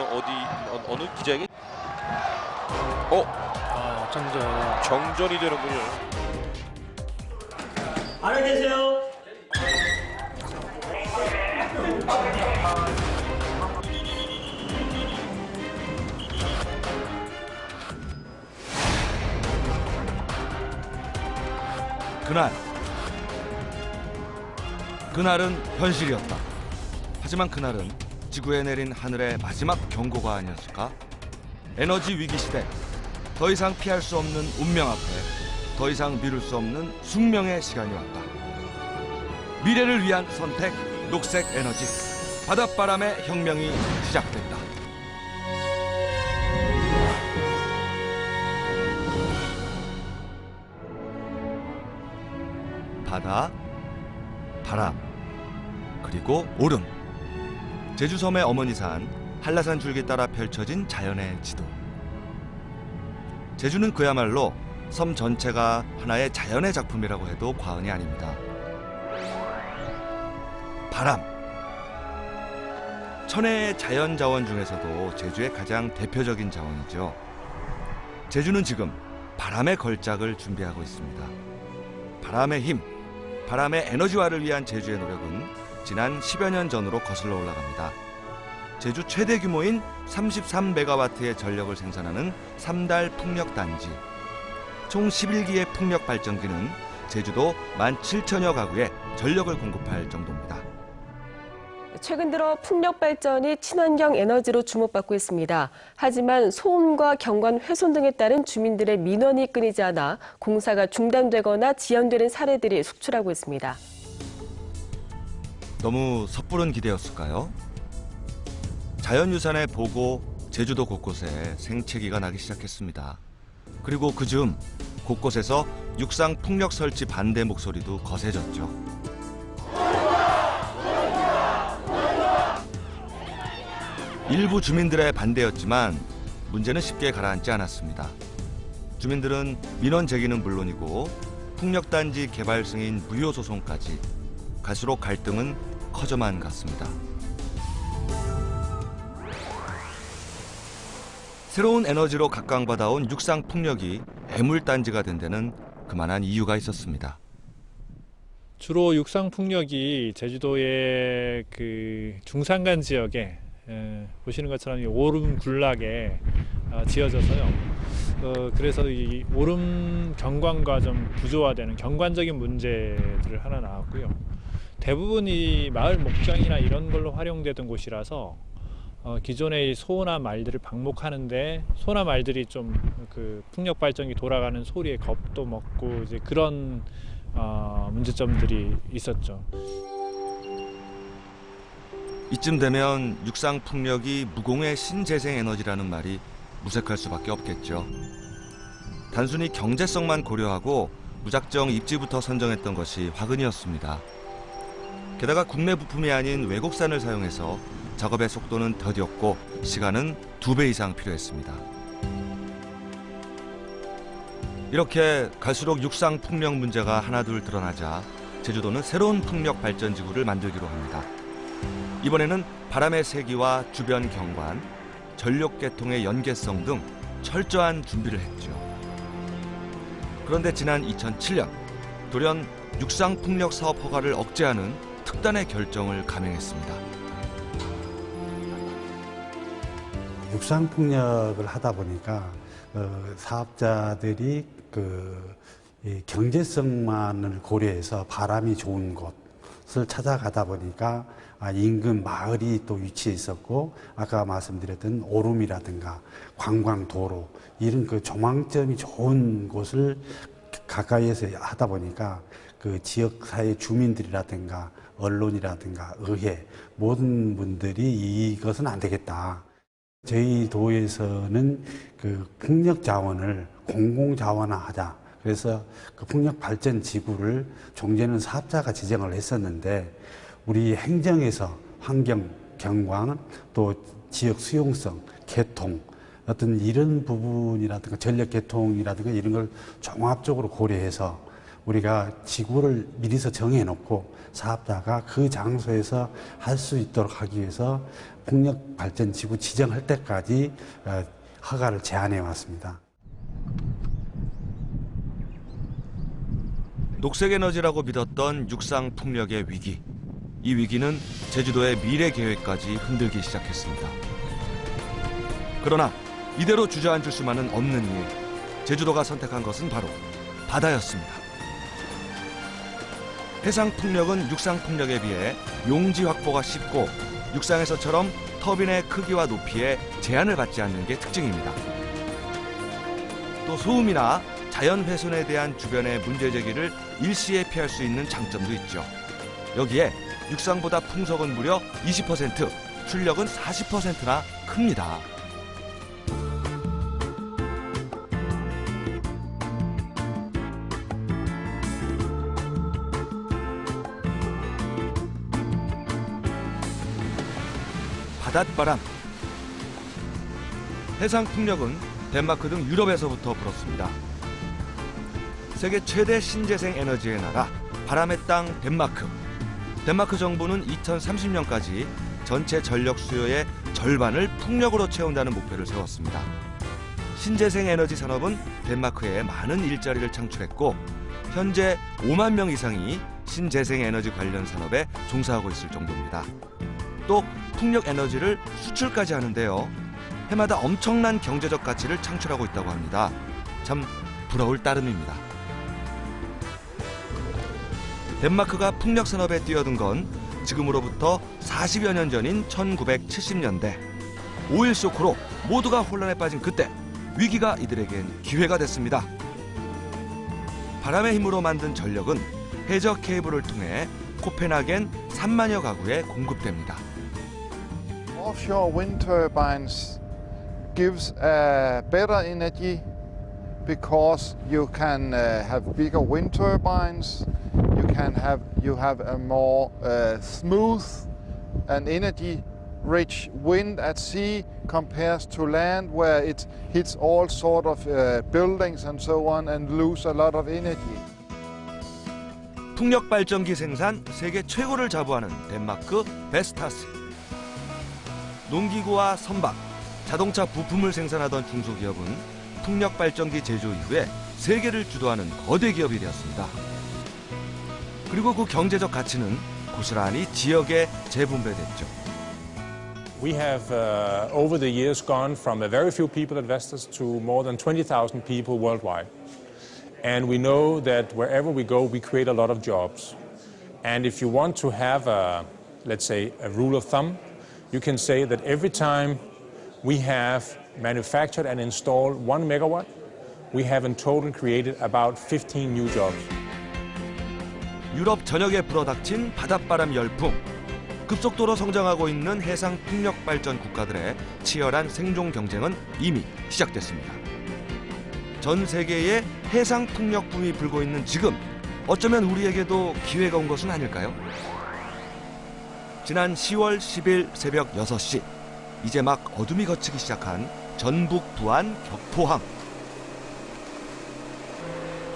어느 기자에게 정전이 되는군요. 안녕히 계세요. 그날은 현실이었다. 하지만 그날은 지구에 내린 하늘의 마지막 경고가 아니었을까? 에너지 위기 시대, 더 이상 피할 수 없는 운명 앞에 더 이상 미룰 수 없는 숙명의 시간이 왔다. 미래를 위한 선택, 녹색 에너지, 바닷바람의 혁명이 시작된다. 바다, 바람, 그리고 오름. 제주섬의 어머니산 한라산 줄기 따라 펼쳐진 자연의 지도. 제주는 그야말로 섬 전체가 하나의 자연의 작품이라고 해도 과언이 아닙니다. 바람. 천혜의 자연 자원 중에서도 제주의 가장 대표적인 자원이죠. 제주는 지금 바람의 걸작을 준비하고 있습니다. 바람의 힘, 바람의 에너지화를 위한 제주의 노력은 지난 10여 년 전으로 거슬러 올라갑니다. 제주 최대 규모인 33메가와트의 전력을 생산하는 3달 풍력단지. 총 11기의 풍력 발전기는 제주도 17,000여 가구에 전력을 공급할 정도입니다. 최근 들어 풍력 발전이 친환경 에너지로 주목받고 있습니다. 하지만 소음과 경관 훼손 등에 따른 주민들의 민원이 끊이지 않아 공사가 중단되거나 지연되는 사례들이 속출하고 있습니다. 너무 섣부른 기대였을까요? 자연유산의 보고 제주도 곳곳에 생채기가 나기 시작했습니다. 그리고 그즈음 곳곳에서 육상 풍력 설치 반대 목소리도 거세졌죠. 일부 주민들의 반대였지만 문제는 쉽게 가라앉지 않았습니다. 주민들은 민원 제기는 물론이고 풍력단지 개발 승인 무효 소송까지 갈수록 갈등은 커져만 갔습니다. 새로운 에너지로 각광받아온 육상 풍력이 애물단지가 된 데는 그만한 이유가 있었습니다. 주로 육상 풍력이 제주도의 그 중산간 지역에 보시는 것처럼 오름 군락에 지어져서요. 그래서 이 오름 경관과 좀 부조화되는 경관적인 문제들을 하나 나왔고요. 대부분이 마을 목장이나 이런 걸로 활용되던 곳이라서 기존의 소나 말들을 방목하는데 소나 말들이 좀 그 풍력 발전기 돌아가는 소리에 겁도 먹고 이제 그런 문제점들이 있었죠. 이쯤 되면 육상 풍력이 무공의 신재생 에너지라는 말이 무색할 수밖에 없겠죠. 단순히 경제성만 고려하고 무작정 입지부터 선정했던 것이 화근이었습니다. 게다가 국내 부품이 아닌 외국산을 사용해서 작업의 속도는 더뎠고 시간은 2배 이상 필요했습니다. 이렇게 갈수록 육상 풍력 문제가 하나둘 드러나자 제주도는 새로운 풍력 발전지구를 만들기로 합니다. 이번에는 바람의 세기와 주변 경관, 전력계통의 연계성 등 철저한 준비를 했죠. 그런데 지난 2007년 돌연 육상풍력 사업 허가를 억제하는 특단의 결정을 감행했습니다. 육상풍력을 하다 보니까 사업자들이 이 경제성만을 고려해서 바람이 좋은 곳을 찾아가다 보니까 인근 마을이 또 위치해 있었고 아까 말씀드렸던 오름이라든가 관광도로 이런 그 조망점이 좋은 곳을 가까이에서 하다 보니까 그 지역사회 주민들이라든가 언론이라든가 의회 모든 분들이 이것은 안 되겠다. 저희 도에서는 그 풍력 자원을 공공 자원화하자. 그래서 그 풍력 발전 지구를 종전은 사업자가 지정을 했었는데 우리 행정에서 환경, 경관, 또 지역 수용성, 개통, 어떤 이런 부분이라든가 전력 개통이라든가 이런 걸 종합적으로 고려해서 우리가 지구를 미리서 정해놓고 사업자가 그 장소에서 할 수 있도록 하기 위해서 풍력발전지구 지정할 때까지 허가를 제한해 왔습니다. 녹색에너지라고 믿었던 육상풍력의 위기. 이 위기는 제주도의 미래 계획까지 흔들기 시작했습니다. 그러나 이대로 주저앉을 수만은 없는 일. 제주도가 선택한 것은 바로 바다였습니다. 해상풍력은 육상풍력에 비해 용지 확보가 쉽고 육상에서처럼 터빈의 크기와 높이에 제한을 받지 않는 게 특징입니다. 또 소음이나 자연 훼손에 대한 주변의 문제 제기를 일시에 피할 수 있는 장점도 있죠. 여기에 육상보다 풍속은 무려 20%, 출력은 40%나 큽니다. 바닷바람. 해상풍력은 덴마크 등 유럽에서부터 불었습니다. 세계 최대 신재생 에너지의 나라, 바람의 땅 덴마크. 덴마크 정부는 2030년까지 전체 전력 수요의 절반을 풍력으로 채운다는 목표를 세웠습니다. 신재생 에너지 산업은 덴마크에 많은 일자리를 창출했고 현재 5만 명 이상이 신재생 에너지 관련 산업에 종사하고 있을 정도입니다. 또 풍력 에너지를 수출까지 하는데요. 해마다 엄청난 경제적 가치를 창출하고 있다고 합니다. 참 부러울 따름입니다. 덴마크가 풍력 산업에 뛰어든 건 지금으로부터 40여 년 전인 1970년대. 오일 쇼크로 모두가 혼란에 빠진 그때 위기가 이들에겐 기회가 됐습니다. 바람의 힘으로 만든 전력은 해저 케이블을 통해 코펜하겐 3만여 가구에 공급됩니다. Offshore wind turbines gives better energy because you can have bigger wind turbines. You have a more smooth and energy-rich wind at sea compared to land, where it hits all sort of buildings and so on and lose a lot of energy. 풍력 발전기 생산 세계 최고를 자부하는 덴마크 베스타스. 농기구와 선박, 자동차 부품을 생산하던 중소기업은 풍력 발전기 제조 이후에 세계를 주도하는 거대 기업이 되었습니다. 그리고 그 경제적 가치는 고스란히 지역에 재분배됐죠. We have over the years gone from a very few people investors to more than 20,000 people worldwide. And we know that wherever we go, we create a lot of jobs. And if you want to have let's say, a rule of thumb, you can say that every time we have manufactured and installed 1 megawatt, we have in total created about 15 new jobs. 유럽 전역에 불어닥친 바닷바람 열풍. 급속도로 성장하고 있는 해상 풍력 발전 국가들의 치열한 생존 경쟁은 이미 시작됐습니다. 전 세계에 해상 풍력 붐이 불고 있는 지금, 어쩌면 우리에게도 기회가 온 것은 아닐까요? 지난 10월 10일 새벽 6시, 이제 막 어둠이 걷히기 시작한 전북 부안 격포항.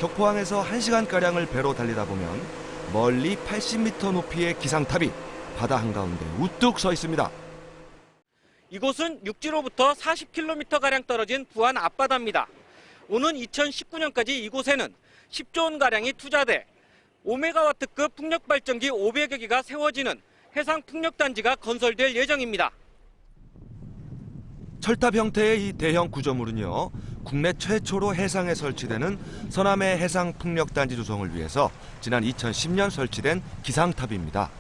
격포항에서 1시간가량을 배로 달리다 보면 멀리 80m 높이의 기상탑이 바다 한가운데 우뚝 서 있습니다. 이곳은 육지로부터 40km가량 떨어진 부안 앞바다입니다. 오는 2019년까지 이곳에는 10조 원가량이 투자돼 5메가와트급 풍력발전기 500여 기가 세워지는 해상풍력단지가 건설될 예정입니다. 철탑 형태의 이 대형 구조물은요, 국내 최초로 해상에 설치되는 서남해 해상풍력단지 조성을 위해서 지난 2010년 설치된 기상탑입니다.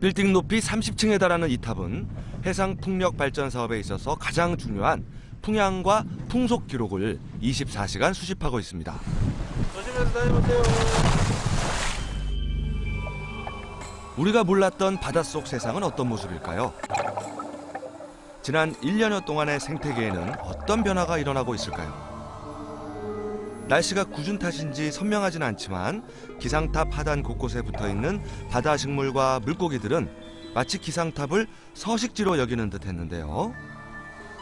빌딩 높이 30층에 달하는 이 탑은 해상풍력 발전 사업에 있어서 가장 중요한 풍향과 풍속 기록을 24시간 수집하고 있습니다. 조심해서 다녀오세요. 우리가 몰랐던 바닷속 세상은 어떤 모습일까요? 지난 1년여 동안의 생태계에는 어떤 변화가 일어나고 있을까요? 날씨가 궂은 탓인지 선명하진 않지만 기상탑 하단 곳곳에 붙어있는 바다 식물과 물고기들은 마치 기상탑을 서식지로 여기는 듯 했는데요.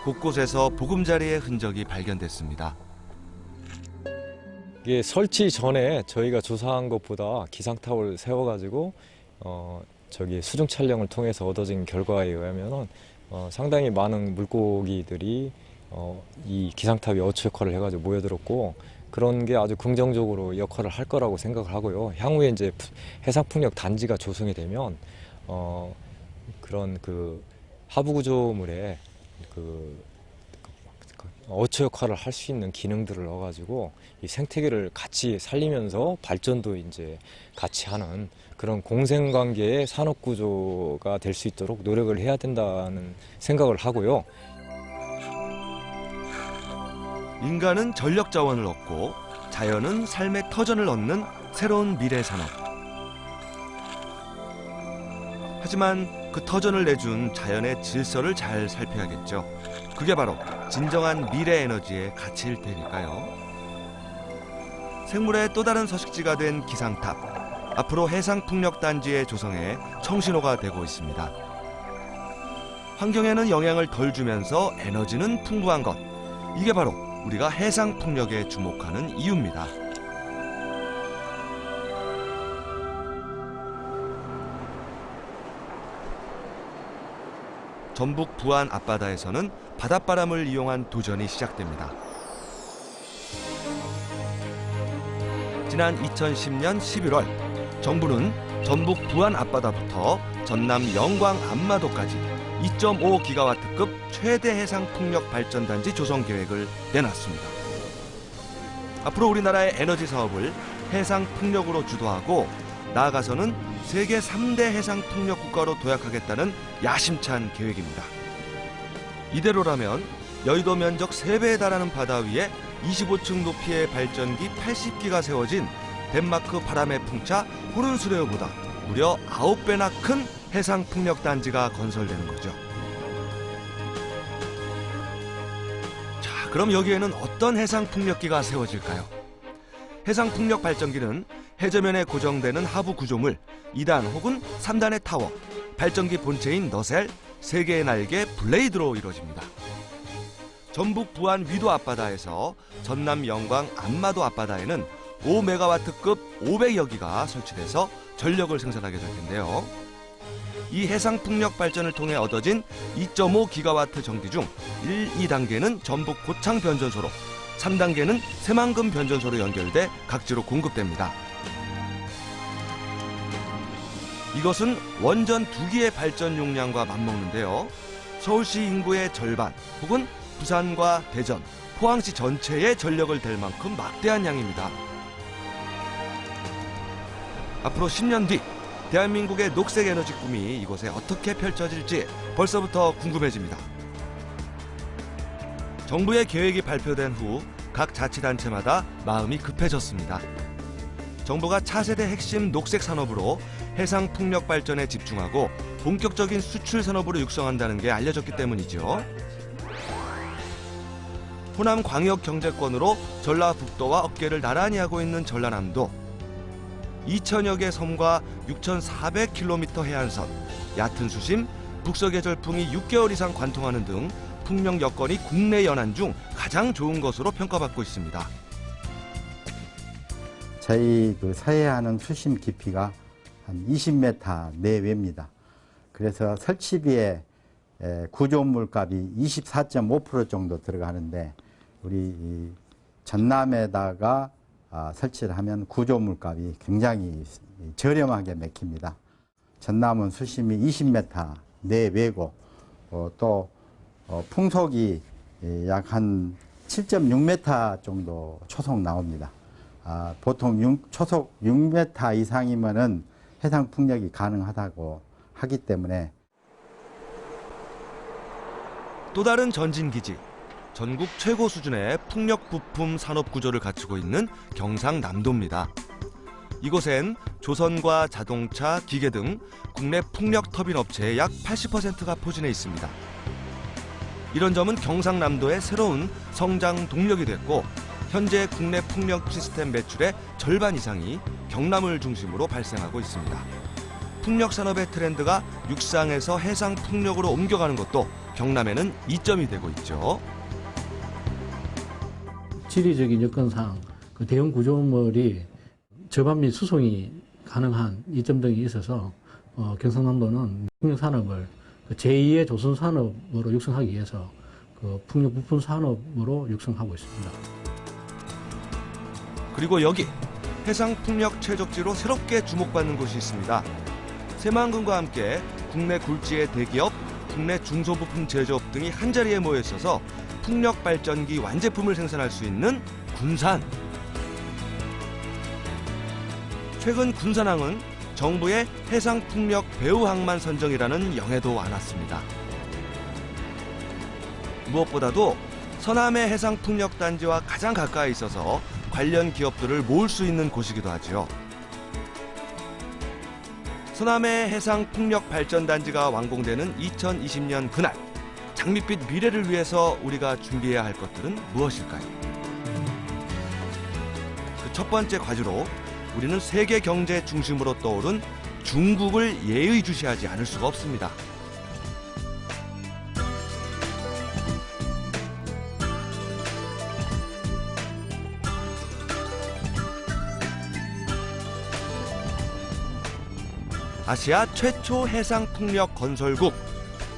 곳곳에서 보금자리의 흔적이 발견됐습니다. 이게 설치 전에 저희가 조사한 것보다 기상탑을 세워가지고 저기 수중 촬영을 통해서 얻어진 결과에 의하면은 상당히 많은 물고기들이 이 기상탑이 어초 역할을 해가지고 모여들었고, 그런 게 아주 긍정적으로 역할을 할 거라고 생각을 하고요. 향후에 이제 해상풍력 단지가 조성이 되면 그런 그 하부 구조물에 그 어초 역할을 할 수 있는 기능들을 넣어가지고 이 생태계를 같이 살리면서 발전도 이제 같이 하는 그런 공생관계의 산업 구조가 될 수 있도록 노력을 해야 된다는 생각을 하고요. 인간은 전력 자원을 얻고 자연은 삶의 터전을 얻는 새로운 미래 산업. 하지만 그 터전을 내준 자연의 질서를 잘 살펴야겠죠. 그게 바로 진정한 미래 에너지의 가치일 테니까요. 생물의 또 다른 서식지가 된 기상탑. 앞으로 해상풍력단지의 조성에 청신호가 되고 있습니다. 환경에는 영향을 덜 주면서 에너지는 풍부한 것. 이게 바로 우리가 해상풍력에 주목하는 이유입니다. 전북 부안 앞바다에서는 바닷바람을 이용한 도전이 시작됩니다. 지난 2010년 11월 정부는 전북 부안 앞바다부터 전남 영광 안마도까지 2.5기가와트급 최대 해상풍력 발전단지 조성 계획을 내놨습니다. 앞으로 우리나라의 에너지 사업을 해상풍력으로 주도하고 나아가서는 세계 3대 해상풍력 국가로 도약하겠다는 야심찬 계획입니다. 이대로라면 여의도 면적 3배에 달하는 바다 위에 25층 높이의 발전기 80기가 세워진 덴마크 바람의 풍차 호른수레어보다 무려 9배나 큰 해상풍력단지가 건설되는 거죠. 자, 그럼 여기에는 어떤 해상풍력기가 세워질까요? 해상풍력 발전기는 해저면에 고정되는 하부 구조물 2단 혹은 3단의 타워, 발전기 본체인 너셀, 3개의 날개, 블레이드로 이루어집니다. 전북 부안 위도 앞바다에서 전남 영광 안마도 앞바다에는 5메가와트급 500여 기가 설치돼서 전력을 생산하게 될 텐데요. 이 해상풍력 발전을 통해 얻어진 2.5기가와트 전기 중 1, 2단계는 전북 고창 변전소로, 3단계는 새만금 변전소로 연결돼 각지로 공급됩니다. 이것은 원전 2기의 발전 용량과 맞먹는데요. 서울시 인구의 절반 혹은 부산과 대전, 포항시 전체의 전력을 댈 만큼 막대한 양입니다. 앞으로 10년 뒤 대한민국의 녹색 에너지 꿈이 이곳에 어떻게 펼쳐질지 벌써부터 궁금해집니다. 정부의 계획이 발표된 후 각 자치단체마다 마음이 급해졌습니다. 정부가 차세대 핵심 녹색 산업으로 해상풍력 발전에 집중하고 본격적인 수출 산업으로 육성한다는 게 알려졌기 때문이죠. 호남 광역 경제권으로 전라북도와 어깨를 나란히 하고 있는 전라남도, 2천여 개 섬과 6,400km 해안선, 얕은 수심, 북서계절풍이 6개월 이상 관통하는 등 풍력 여건이 국내 연안 중 가장 좋은 것으로 평가받고 있습니다. 저희 그 서해안은 수심 깊이가 한 20m 내외입니다. 그래서 설치비에 구조물 값이 24.5% 정도 들어가는데, 우리 전남에다가 설치를 하면 구조물 값이 굉장히 저렴하게 맥힙니다. 전남은 수심이 20m 내외고 또 풍속이 약 한 7.6m 정도 초속 나옵니다. 보통 초속 6m 이상이면은 해상 풍력이 가능하다고 하기 때문에. 또 다른 전진기지, 전국 최고 수준의 풍력 부품 산업 구조를 갖추고 있는 경상남도입니다. 이곳엔 조선과 자동차, 기계 등 국내 풍력 터빈 업체의 약 80%가 포진해 있습니다. 이런 점은 경상남도의 새로운 성장 동력이 됐고, 현재 국내 풍력 시스템 매출의 절반 이상이 경남을 중심으로 발생하고 있습니다. 풍력 산업의 트렌드가 육상에서 해상 풍력으로 옮겨가는 것도 경남에는 이점이 되고 있죠. 지리적인 여건상 그 대형 구조물이 접합 및 수송이 가능한 이점 등이 있어서 경상남도는 풍력 산업을 제2의 조선 산업으로 육성하기 위해서 그 풍력 부품 산업으로 육성하고 있습니다. 그리고 여기 해상 풍력 최적지로 새롭게 주목받는 곳이 있습니다. 새만금과 함께 국내 굴지의 대기업, 국내 중소부품 제조업 등이 한자리에 모여 있어서 풍력 발전기 완제품을 생산할 수 있는 군산. 최근 군산항은 정부의 해상풍력 배후항만 선정이라는 영예도 안았습니다. 무엇보다도 서남의 해상풍력단지와 가장 가까이 있어서 관련 기업들을 모을 수 있는 곳이기도 하죠. 서남의 해상풍력발전단지가 완공되는 2020년 그날, 장밋빛 미래를 위해서 우리가 준비해야 할 것들은 무엇일까요? 그 첫 번째 과제로 우리는 세계 경제 중심으로 떠오른 중국을 예의주시하지 않을 수가 없습니다. 아시아 최초 해상풍력 건설국,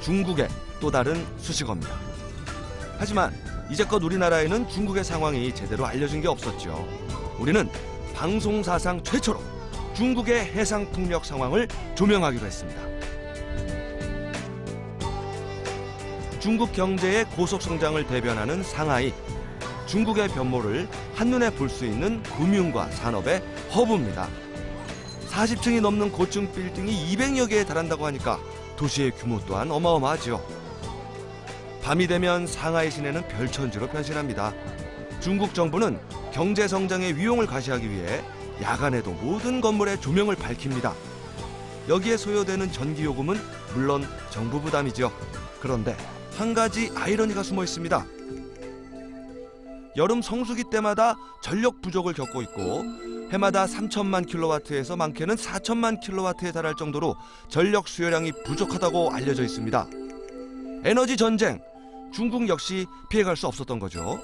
중국의 또 다른 수식어입니다. 하지만 이제껏 우리나라에는 중국의 상황이 제대로 알려진 게 없었죠. 우리는 방송사상 최초로 중국의 해상풍력 상황을 조명하기로 했습니다. 중국 경제의 고속성장을 대변하는 상하이, 중국의 변모를 한눈에 볼 수 있는 금융과 산업의 허브입니다. 40층이 넘는 고층 빌딩이 200여 개에 달한다고 하니까 도시의 규모 또한 어마어마하죠. 밤이 되면 상하이 시내는 별천지로 변신합니다. 중국 정부는 경제 성장의 위용을 과시하기 위해 야간에도 모든 건물의 조명을 밝힙니다. 여기에 소요되는 전기요금은 물론 정부 부담이죠. 그런데 한 가지 아이러니가 숨어 있습니다. 여름 성수기 때마다 전력 부족을 겪고 있고 해마다 3천만 킬로와트에서 많게는 4천만 킬로와트에 달할 정도로 전력 수요량이 부족하다고 알려져 있습니다. 에너지 전쟁, 중국 역시 피해갈 수 없었던 거죠.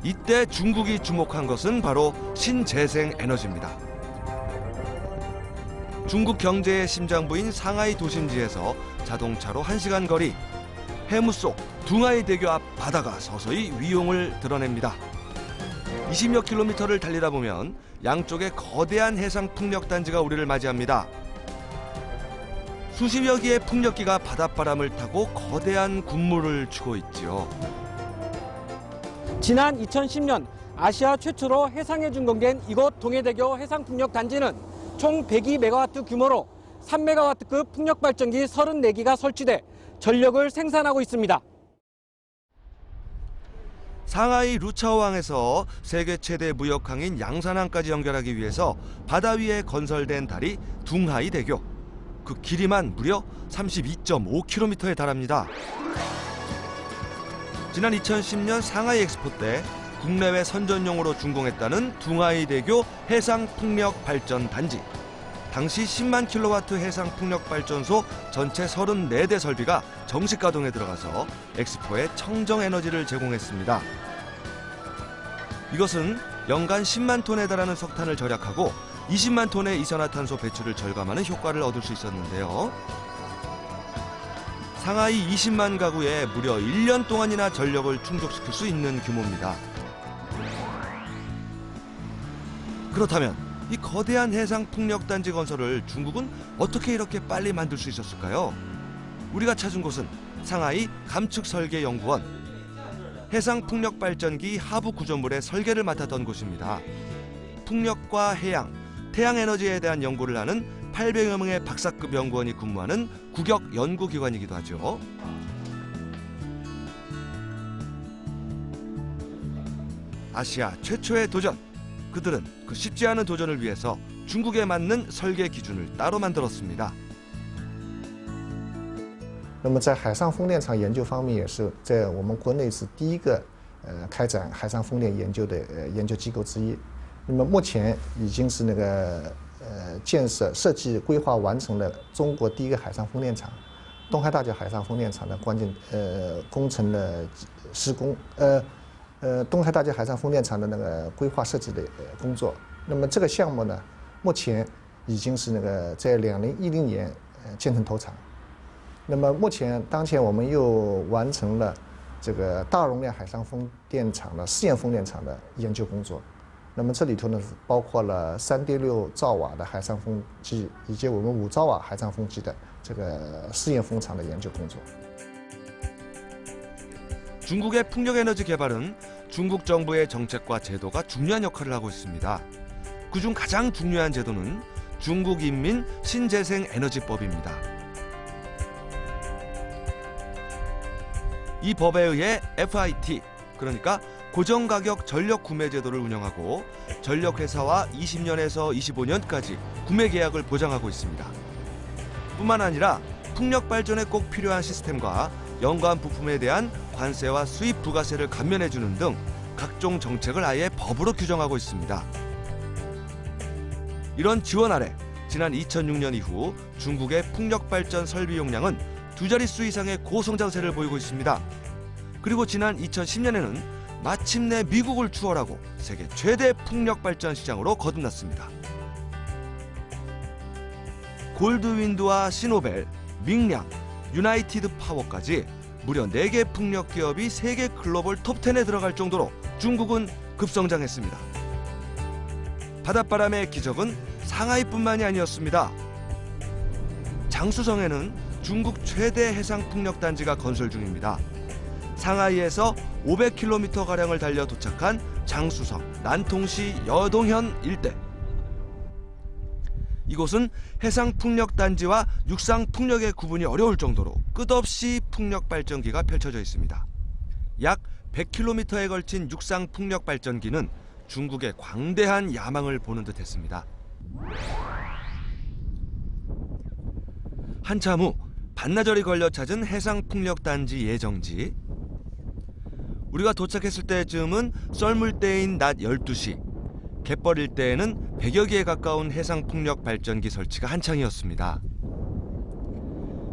이때 중국이 주목한 것은 바로 신재생 에너지입니다. 중국 경제의 심장부인 상하이 도심지에서 자동차로 1시간 거리, 해무 속 둥하이 대교 앞 바다가 서서히 위용을 드러냅니다. 20여 킬로미터를 달리다 보면 양쪽에 거대한 해상 풍력단지가 우리를 맞이합니다. 수십여 개의 풍력기가 바닷바람을 타고 거대한 군무를 추고 있지요. 지난 2010년 아시아 최초로 해상에 준공된 이곳 동해대교 해상풍력단지는 총 102메가와트 규모로 3메가와트급 풍력발전기 34기가 설치돼 전력을 생산하고 있습니다. 상하이 루차오항에서 세계 최대 무역항인 양산항까지 연결하기 위해서 바다 위에 건설된 다리 둥하이 대교. 그 길이만 무려 32.5km에 달합니다. 지난 2010년 상하이 엑스포 때 국내외 선전용으로 준공했다는 둥하이 대교 해상풍력발전단지. 당시 10만 킬로와트 해상풍력발전소 전체 34대 설비가 정식 가동에 들어가서 엑스포에 청정에너지를 제공했습니다. 이것은 연간 10만 톤에 달하는 석탄을 절약하고 20만 톤의 이산화탄소 배출을 절감하는 효과를 얻을 수 있었는데요. 상하이 20만 가구에 무려 1년 동안이나 전력을 충족시킬 수 있는 규모입니다. 그렇다면 이 거대한 해상풍력단지 건설을 중국은 어떻게 이렇게 빨리 만들 수 있었을까요? 우리가 찾은 곳은 상하이 감측설계연구원. 해상풍력발전기 하부 구조물의 설계를 맡았던 곳입니다. 풍력과 해양, 태양에너지에 대한 연구를 하는 800여 명의 박사급 연구원이 근무하는 국역 연구기관이기도 하죠. 아시아 최초의 도전. 그들은 그 쉽지 않은 도전을 위해서 중국에 맞는 설계 기준을 따로 만들었습니다. 那么在海上风电场研究方面，也是在我们国内是第一个开展海上风电研究的研究机构之一。那么目前已经是建设设计规划完成了中国第一个海上风电场，东海大桥海上风电场的关键工程的施工，东海大桥海上风电场的那个规划设计的工作。那么这个项目呢，目前已经是那个在2010年建成投产。那么当前我们又完成了这个大容量海上风电场的试验风电场的研究工作。那么这里头呢，包括了3.6兆瓦的海上风机，以及我们5兆瓦海上风机的这个试验风场的研究工作。 중국의 풍력에너지 개발은 중국 정부의 정책과 제도가 중요한 역할을 하고 있습니다. 그중 가장 중요한 제도는 중국인민 신재생에너지법입니다. 이 법에 의해 FIT, 그러니까 고정가격 전력 구매 제도를 운영하고 전력회사와 20년에서 25년까지 구매 계약을 보장하고 있습니다. 뿐만 아니라 풍력 발전에 꼭 필요한 시스템과 연관 부품에 대한 관세와 수입 부가세를 감면해주는 등 각종 정책을 아예 법으로 규정하고 있습니다. 이런 지원 아래 지난 2006년 이후 중국의 풍력 발전 설비 용량은 2자릿수 이상의 고성장세를 보이고 있습니다. 그리고 지난 2010년에는 마침내 미국을 추월하고 세계 최대 풍력 발전 시장으로 거듭났습니다. 골드윈드와 시노벨, 밍량, 유나이티드 파워까지 무려 4개 풍력 기업이 세계 글로벌 톱10에 들어갈 정도로 중국은 급성장했습니다. 바닷바람의 기적은 상하이뿐만이 아니었습니다. 장수성에는 중국 최대 해상 풍력 단지가 건설 중입니다. 상하이에서 500km가량을 달려 도착한 장수성, 난통시 여동현 일대. 이곳은 해상 풍력 단지와 육상 풍력의 구분이 어려울 정도로 끝없이 풍력 발전기가 펼쳐져 있습니다. 약 100km에 걸친 육상 풍력 발전기는 중국의 광대한 야망을 보는 듯했습니다. 한참 후 반나절이 걸려 찾은 해상 풍력 단지 예정지. 우리가 도착했을 때쯤은 썰물 때인 낮 12시. 갯벌일 때에는 100여 개에 가까운 해상 풍력 발전기 설치가 한창이었습니다.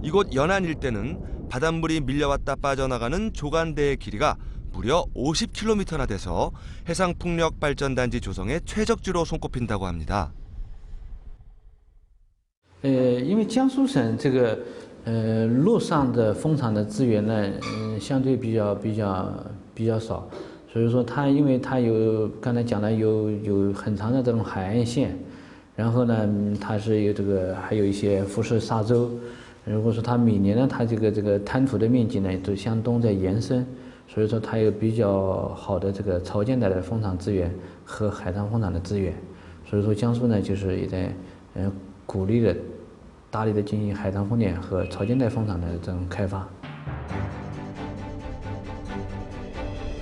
이곳 연안 일대는 바닷물이 밀려왔다 빠져나가는 조간대의 길이가 무려 50km나 돼서 해상 풍력 발전 단지 조성의 최적지로 손꼽힌다고 합니다. 因为江苏省这个陆上的风场的资源呢，相对比较少，所以说因为它有刚才讲的有很长的这种海岸线，然后呢，它是有还有一些辐射沙洲。如果说它每年呢，它这个滩涂的面积呢都向东在延伸，所以说它有比较好的这个潮间带的风场资源和海上风场的资源，所以说江苏呢就是也在鼓励了大力的进行海上风电和潮间带风场的这种开发。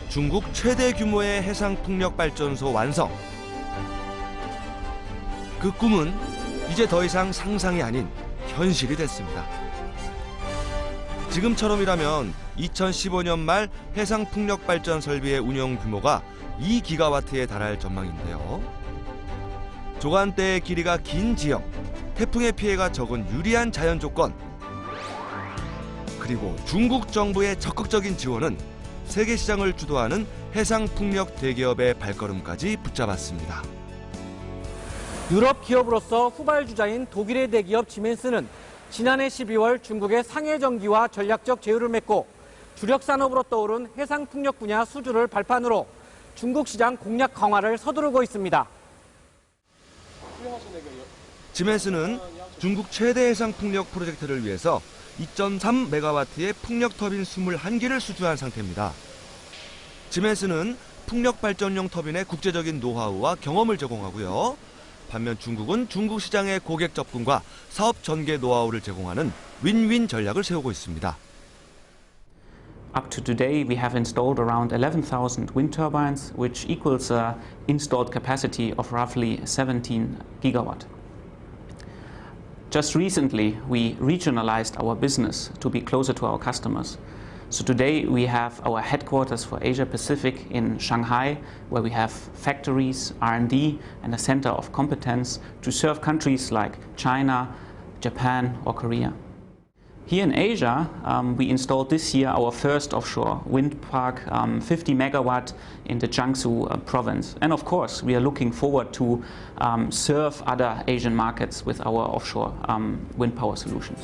중국 최대 규모의 해상 풍력 발전소 완성. 그 꿈은 이제 더 이상 상상이 아닌 현실이 됐습니다. 지금처럼이라면 2015년 말 해상 풍력 발전 설비의 운영 규모가 2기가와트에 달할 전망인데요. 조간대의 길이가 긴 지역, 태풍의 피해가 적은 유리한 자연 조건, 그리고 중국 정부의 적극적인 지원은 세계 시장을 주도하는 해상 풍력 대기업의 발걸음까지 붙잡았습니다. 유럽 기업으로서 후발주자인 독일의 대기업 지멘스는 지난해 12월 중국의 상해전기와 전략적 제휴를 맺고 주력 산업으로 떠오른 해상 풍력 분야 수주를 발판으로 중국 시장 공략 강화를 서두르고 있습니다. 지멘스는 중국 최대 해상 풍력 프로젝트를 위해서 2.3메가와트의 풍력 터빈 21기를 수주한 상태입니다. 지멘스는 풍력 발전용 터빈의 국제적인 노하우와 경험을 제공하고요. 반면 중국은 중국 시장의 고객 접근과 사업 전개 노하우를 제공하는 윈윈 전략을 세우고 있습니다. Up to today, we have installed around 11,000 wind turbines, which equals an installed capacity of roughly 17 gigawatt. Just recently, we regionalized our business to be closer to our customers. So today we have our headquarters for Asia Pacific in Shanghai, where we have factories, R&D, and a center of competence to serve countries like China, Japan, or Korea. Here in Asia, we installed this year our first offshore wind park, 50 megawatt in the Jiangsu province. And of course, we are looking forward to serve other Asian markets with our offshore wind power solutions.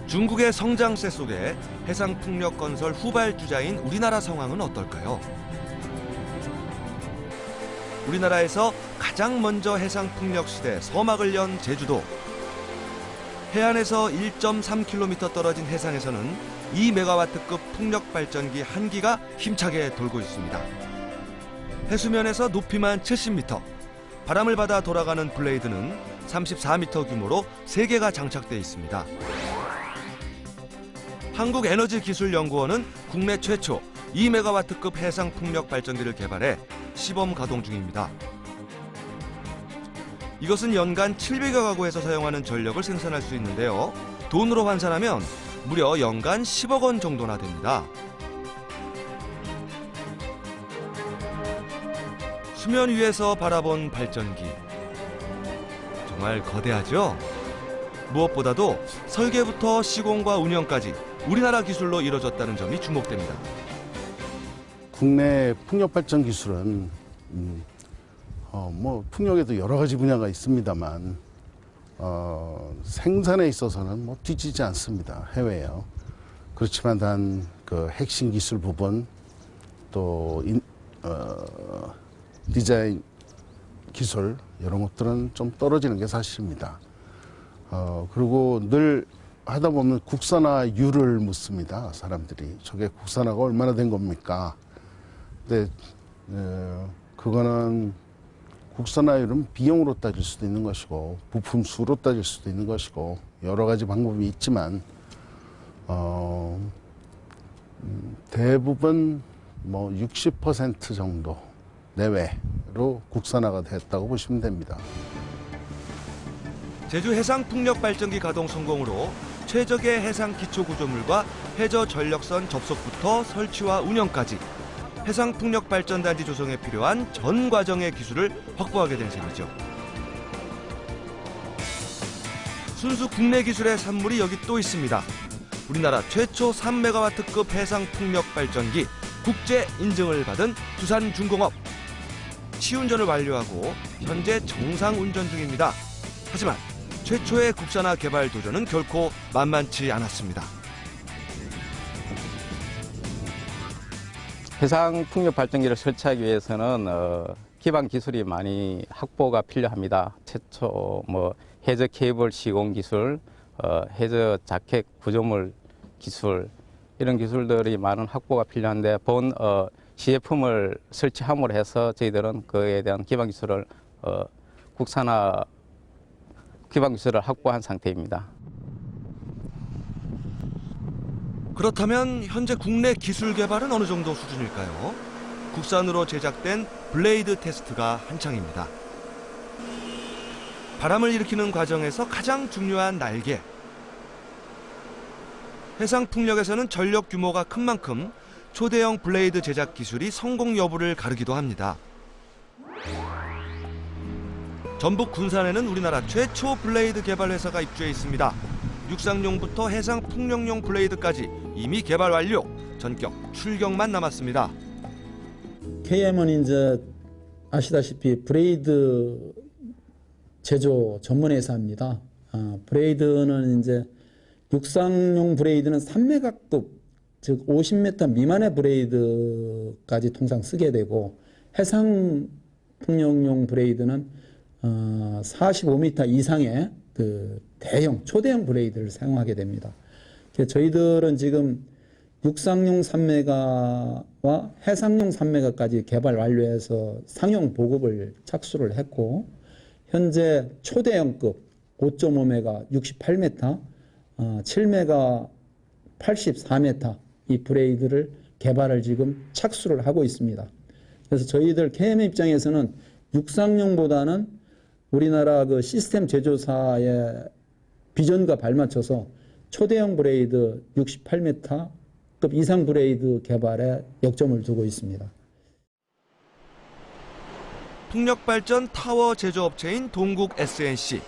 중국의 성장세 속에 해상풍력 건설 후발주자인 우리나라 상황은 어떨까요? 우리나라에서 가장 먼저 해상풍력 시대 서막을 연 제주도. 해안에서 1.3km 떨어진 해상에서는 2메가와트급 풍력 발전기 한 기가 힘차게 돌고 있습니다. 해수면에서 높이만 70m, 바람을 받아 돌아가는 블레이드는 34m 규모로 3개가 장착돼 있습니다. 한국에너지기술연구원은 국내 최초 2메가와트급 해상풍력 발전기를 개발해 시범 가동 중입니다. 이것은 연간 700여 가구에서 사용하는 전력을 생산할 수 있는데요. 돈으로 환산하면 무려 연간 10억 원 정도나 됩니다. 수면 위에서 바라본 발전기. 정말 거대하죠? 무엇보다도 설계부터 시공과 운영까지 우리나라 기술로 이루어졌다는 점이 주목됩니다. 국내 풍력 발전 기술은 풍력에도 여러 가지 분야가 있습니다만 생산에 있어서는 뒤지지 않습니다. 해외에요. 그렇지만 단 그 핵심 기술 부분 또 디자인 기술 이런 것들은 좀 떨어지는 게 사실입니다. 그리고 늘 하다 보면 국산화율을 묻습니다. 사람들이 저게 국산화가 얼마나 된 겁니까? 근데 그거는 국산화율은 비용으로 따질 수도 있는 것이고 부품 수로 따질 수도 있는 것이고 여러 가지 방법이 있지만 대부분 60% 정도 내외로 국산화가 됐다고 보시면 됩니다. 제주 해상풍력발전기 가동 성공으로 최적의 해상 기초구조물과 해저 전력선 접속부터 설치와 운영까지 해상풍력발전단지 조성에 필요한 전 과정의 기술을 확보하게 된 셈이죠. 순수 국내 기술의 산물이 여기 또 있습니다. 우리나라 최초 3메가와트급 해상풍력발전기 국제 인증을 받은 두산중공업. 시운전을 완료하고 현재 정상 운전 중입니다. 하지만 최초의 국산화 개발 도전은 결코 만만치 않았습니다. 해상 풍력 발전기를 설치하기 위해서는 기반 기술이 많이 확보가 필요합니다. 최초 해저 케이블 시공 기술, 해저 자켓 구조물 기술 이런 기술들이 많은 확보가 필요한데 본 시제품을 설치함으로 해서 저희들은 그에 대한 기반 기술을 국산화 기반 기술을 확보한 상태입니다. 그렇다면 현재 국내 기술 개발은 어느 정도 수준일까요? 국산으로 제작된 블레이드 테스트가 한창입니다. 바람을 일으키는 과정에서 가장 중요한 날개. 해상풍력에서는 전력 규모가 큰 만큼 초대형 블레이드 제작 기술이 성공 여부를 가르기도 합니다. 전북 군산에는 우리나라 최초 블레이드 개발 회사가 입주해 있습니다. 육상용부터 해상풍력용 블레이드까지 이미 개발 완료, 전격 출격만 남았습니다. KM은 이제 아시다시피 브레이드 제조 전문 회사입니다. 브레이드는 이제 육상용 브레이드는 3메가급, 즉 50m 미만의 브레이드까지 통상 쓰게 되고 해상풍력용 브레이드는 45m 이상의 그 대형, 초대형 브레이드를 사용하게 됩니다. 저희들은 지금 육상용 3메가와 해상용 3메가까지 개발 완료해서 상용 보급을 착수를 했고 현재 초대형급 5.5메가 68m, 7메가 84m 이 브레이드를 개발을 지금 착수를 하고 있습니다. 그래서 저희들 KM 입장에서는 육상용보다는 우리나라 그 시스템 제조사의 비전과 발맞춰서 초대형 브레이드 68m급 이상 브레이드 개발에 역점을 두고 있습니다. 풍력발전 타워 제조업체인 동국 SNC.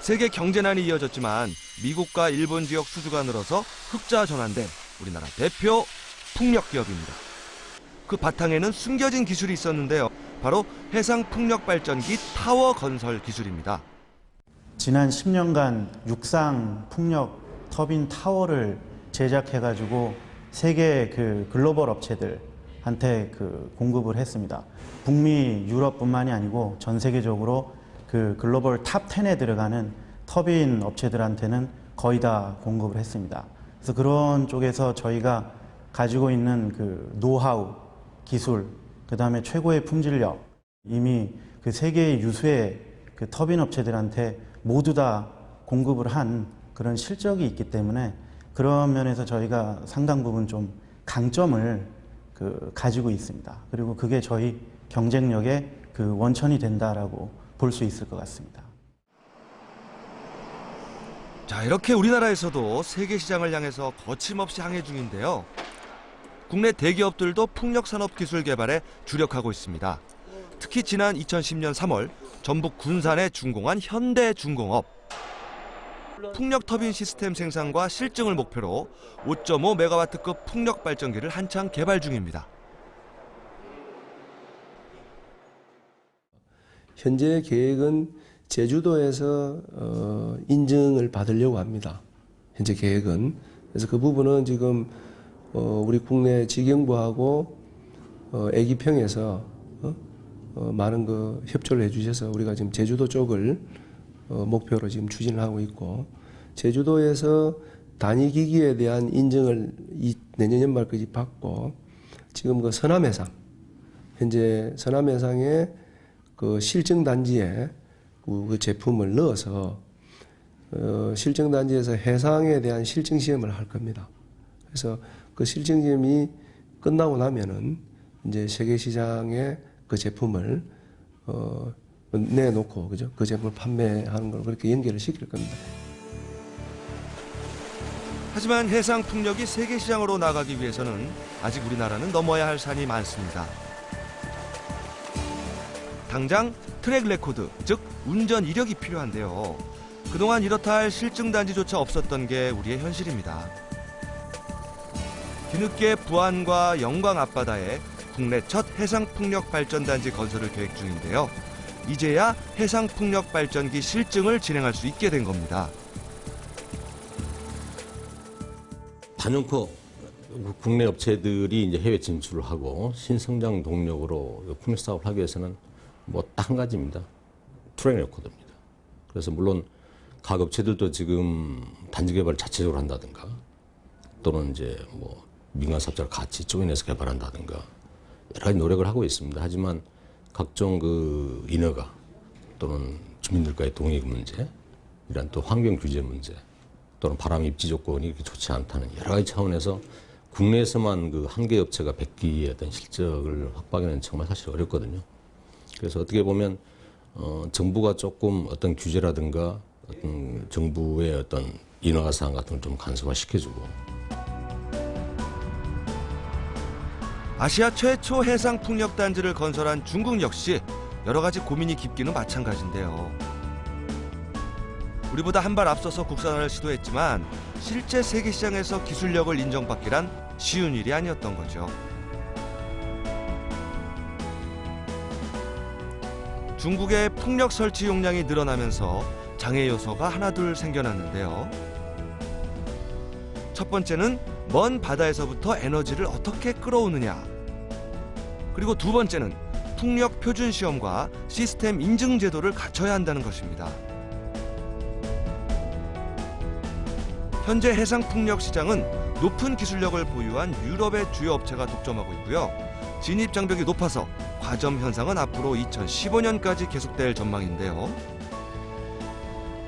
세계 경제난이 이어졌지만 미국과 일본 지역 수주가 늘어서 흑자 전환된 우리나라 대표 풍력기업입니다. 그 바탕에는 숨겨진 기술이 있었는데요. 바로 해상풍력발전기 타워 건설 기술입니다. 지난 10년간 육상 풍력 터빈 타워를 제작해가지고 세계 글로벌 업체들한테 공급을 했습니다. 북미, 유럽뿐만이 아니고 전 세계적으로 글로벌 탑 10에 들어가는 터빈 업체들한테는 거의 다 공급을 했습니다. 그래서 그런 쪽에서 저희가 가지고 있는 노하우, 기술, 그다음에 최고의 품질력, 이미 세계의 유수의 터빈 업체들한테 모두 다 공급을 한 그런 실적이 있기 때문에 그런 면에서 저희가 상당 부분 좀 강점을 가지고 있습니다. 그리고 그게 저희 경쟁력의 원천이 된다라고 볼 수 있을 것 같습니다. 자, 이렇게 우리나라에서도 세계 시장을 향해서 거침없이 항해 중인데요. 국내 대기업들도 풍력산업 기술 개발에 주력하고 있습니다. 특히 지난 2010년 3월 전북 군산에 준공한 현대중공업. 풍력 터빈 시스템 생산과 실증을 목표로 5.5메가와트급 풍력 발전기를 한창 개발 중입니다. 현재 계획은 제주도에서 인증을 받으려고 합니다. 현재 계획은. 그래서 그 부분은 지금 우리 국내 직영부하고 애기평에서 많은 협조를 해주셔서 우리가 지금 제주도 쪽을 목표로 지금 추진을 하고 있고, 제주도에서 단위기기에 대한 인증을 내년 연말까지 받고, 지금 서남해상, 현재 서남해상의 실증단지에 그 제품을 넣어서 실증단지에서 해상에 대한 실증시험을 할 겁니다. 그래서 그 실증시험이 끝나고 나면은 이제 세계시장에 그 제품을 내놓고, 그죠? 그 제품을 판매하는 걸 그렇게 연결을 시킬 겁니다. 하지만 해상 풍력이 세계 시장으로 나가기 위해서는 아직 우리나라는 넘어야 할 산이 많습니다. 당장 트랙 레코드, 즉 운전 이력이 필요한데요. 그동안 이렇다 할 실증단지조차 없었던 게 우리의 현실입니다. 뒤늦게 부안과 영광 앞바다에 국내 첫 해상풍력발전단지 건설을 계획 중인데요. 이제야 해상풍력발전기 실증을 진행할 수 있게 된 겁니다. 단연코 국내 업체들이 이제 해외 진출을 하고 신성장 동력으로 풍력 사업을 하기 위해서는 딱 한 가지입니다. 트랙 레코드입니다. 그래서 물론 각 업체들도 지금 단지 개발을 자체적으로 한다든가, 또는 이제 민간 사업자를 같이 조인해서 개발한다든가 여러 가지 노력을 하고 있습니다. 하지만 각종 인허가 또는 주민들과의 동의 문제, 이런 또 환경 규제 문제, 또는 바람 입지 조건이 이렇게 좋지 않다는 여러 가지 차원에서 국내에서만 한 개 업체가 100기의 어떤 실적을 확보하기는 정말 사실 어렵거든요. 그래서 어떻게 보면 정부가 조금 어떤 규제라든가 어떤 정부의 어떤 인허가 사항 같은 걸 좀 간소화시켜주고, 아시아 최초 해상 풍력 단지를 건설한 중국 역시 여러 가지 고민이 깊기는 마찬가지인데요. 우리보다 한 발 앞서서 국산화를 시도했지만 실제 세계 시장에서 기술력을 인정받기란 쉬운 일이 아니었던 거죠. 중국의 풍력 설치 용량이 늘어나면서 장애 요소가 하나둘 생겨났는데요. 첫 번째는 먼 바다에서부터 에너지를 어떻게 끌어오느냐. 그리고 두 번째는 풍력 표준 시험과 시스템 인증 제도를 갖춰야 한다는 것입니다. 현재 해상 풍력 시장은 높은 기술력을 보유한 유럽의 주요 업체가 독점하고 있고요. 진입 장벽이 높아서 과점 현상은 앞으로 2015년까지 계속될 전망인데요.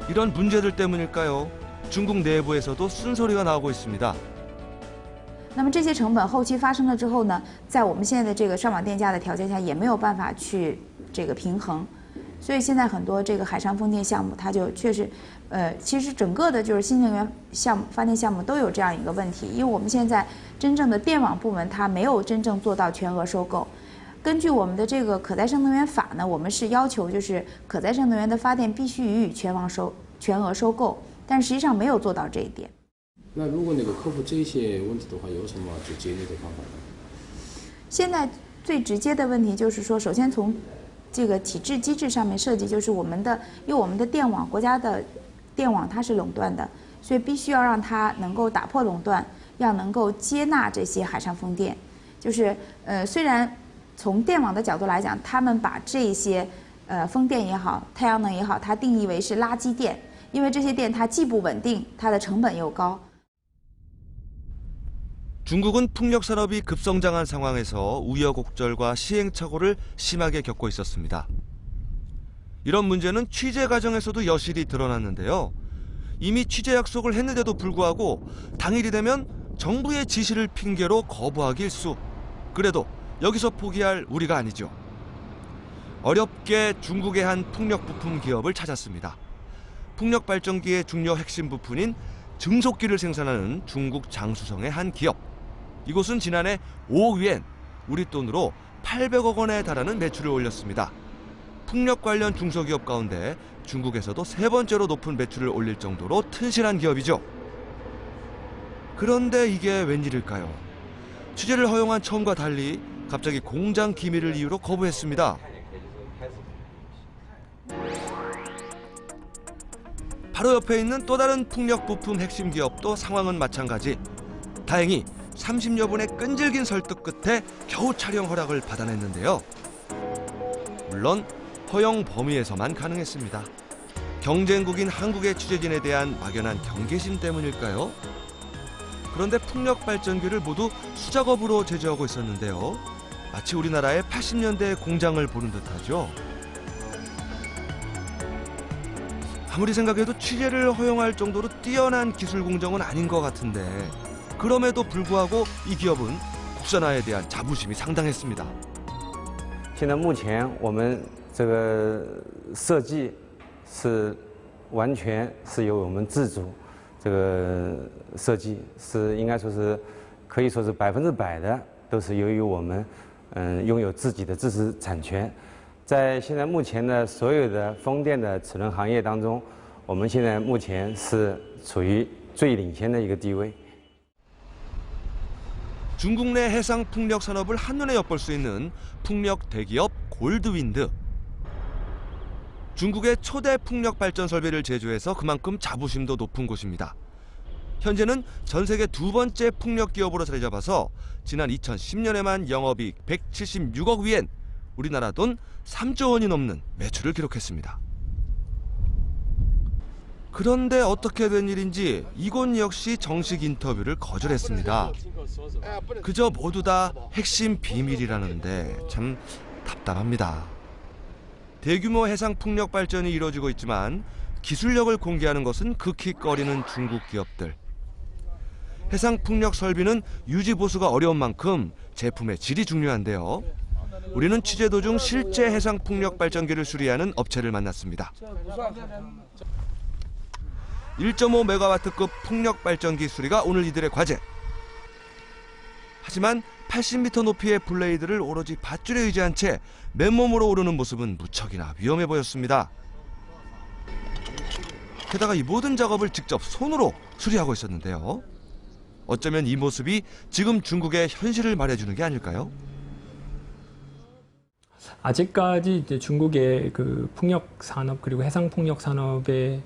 이런 문제들 때문일까요? 중국 내부에서도 쓴소리가 나오고 있습니다. 那么这些成本后期发生了之后呢，在我们现在的这个上网电价的条件下，也没有办法去平衡，所以现在很多海上风电项目，它就确实，其实整个的新能源项目、发电项目都有这样一个问题，因为我们现在真正的电网部门它没有真正做到全额收购。根据我们的可再生能源法呢，我们是要求可再生能源的发电必须予以全全额收购，但实际上没有做到这一点。那如果克服这些问题的话，有什么就解决的方法呢？现在最直接的问题就是说，首先从这个体制机制上面设计，就是因为我们的电网，国家的电网它是垄断的，所以必须要让它能够打破垄断，要能够接纳这些海上风电。就是虽然从电网的角度来讲，他们把这些风电也好，太阳能也好，它定义为是垃圾电，因为这些电它既不稳定，它的成本又高。 중국은 풍력 산업이 급성장한 상황에서 우여곡절과 시행착오를 심하게 겪고 있었습니다. 이런 문제는 취재 과정에서도 여실히 드러났는데요. 이미 취재 약속을 했는데도 불구하고 당일이 되면 정부의 지시를 핑계로 거부하기 일쑤. 그래도 여기서 포기할 우리가 아니죠. 어렵게 중국의 한 풍력 부품 기업을 찾았습니다. 풍력 발전기의 중요 핵심 부품인 증속기를 생산하는 중국 장수성의 한 기업. 이곳은 지난해 5억 위엔, 우리 돈으로 800억 원에 달하는 매출을 올렸습니다. 풍력 관련 중소기업 가운데 중국에서도 세 번째로 높은 매출을 올릴 정도로 튼실한 기업이죠. 그런데 이게 웬일일까요? 취재를 허용한 처음과 달리 갑자기 공장 기밀을 이유로 거부했습니다. 바로 옆에 있는 또 다른 풍력 부품 핵심 기업도 상황은 마찬가지. 다행히 30여 분의 끈질긴 설득 끝에 겨우 촬영 허락을 받아냈는데요. 물론 허용 범위에서만 가능했습니다. 경쟁국인 한국의 취재진에 대한 막연한 경계심 때문일까요? 그런데 풍력 발전기를 모두 수작업으로 제조하고 있었는데요. 마치 우리나라의 80년대 공장을 보는 듯하죠. 아무리 생각해도 취재를 허용할 정도로 뛰어난 기술 공정은 아닌 것 같은데 그럼에도 불구하고 이 기업은 국산화에 대한 자부심이 상당했습니다. 现在目前我们这个设计是完全是由我们自主这个设计，是应该说是可以说是100%的都是由于我们拥有自己的知识产权。在现在目前的所有的风电的齿轮行业当中，我们现在目前是处于最领先的一个地位。 중국 내 해상 풍력 산업을 한눈에 엿볼 수 있는 풍력 대기업 골드윈드. 중국의 초대 풍력 발전 설비를 제조해서 그만큼 자부심도 높은 곳입니다. 현재는 전 세계 두 번째 풍력 기업으로 자리 잡아서 지난 2010년에만 영업이익 176억 위엔, 우리나라 돈 3조 원이 넘는 매출을 기록했습니다. 그런데 어떻게 된 일인지 이곳 역시 정식 인터뷰를 거절했습니다. 그저 모두 다 핵심 비밀이라는데 참 답답합니다. 대규모 해상 풍력 발전이 이루어지고 있지만 기술력을 공개하는 것은 극히 꺼리는 중국 기업들. 해상 풍력 설비는 유지 보수가 어려운 만큼 제품의 질이 중요한데요. 우리는 취재 도중 실제 해상 풍력 발전기를 수리하는 업체를 만났습니다. 1.5메가와트급 풍력 발전기 수리가 오늘 이들의 과제. 하지만 80m 높이의 블레이드를 오로지 밧줄에 의지한 채 맨몸으로 오르는 모습은 무척이나 위험해 보였습니다. 게다가 이 모든 작업을 직접 손으로 수리하고 있었는데요. 어쩌면 이 모습이 지금 중국의 현실을 말해주는 게 아닐까요? 아직까지 이제 중국의 그 풍력 산업 그리고 해상 풍력 산업의